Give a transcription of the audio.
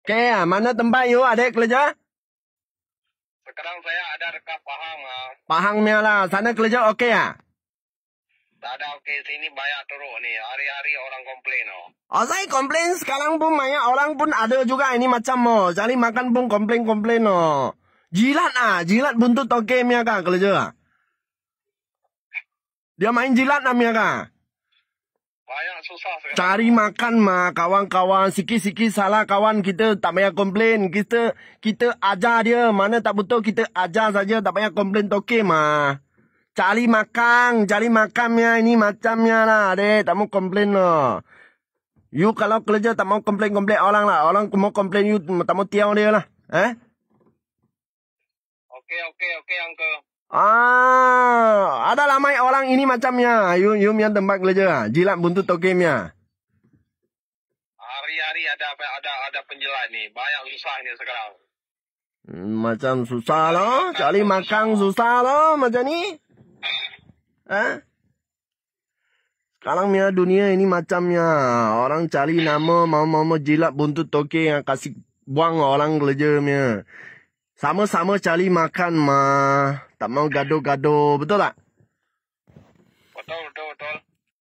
Okey, mana tempat you adik kerja? Sekarang saya ada dekat Pahang. Pahang ni lah. Sana kerja okey ah? Tak ada okey. Sini banyak teruk ni. Hari-hari orang komplain. Oh, saya komplain sekarang pun banyak orang pun ada juga ini macam cari makan pun komplain. Jilat buntut okey punya kah kerja? Dia main jilat namanya kah? Banyak susah sekarang. Cari makan mah kawan-kawan, sikit-sikit salah kawan kita tak payah komplain. Kita ajar dia, mana tak betul kita ajar saja, tak payah komplain okey mah. Cari makannya ini macamnya lah, dek, tak mau komplain loh. You kalau kerja tak mau komplain orang lah, orang mau komplain you tak mau tiaw dia lah. Okey, Uncle. Ada ramai orang ini macamnya. You punya tempat kerja, jilat buntut okeynya. Hari-hari ada penjelat ni. Banyak susah ni sekarang. Macam susah loh, cari makan susah loh macam ni. Sekarang punya dunia ini macamnya. Orang cari nama mau jilat buntut okey yang kasih buang orang kerja punya. Sama-sama cari makan mah. Tak mau gaduh-gaduh. Betul tak?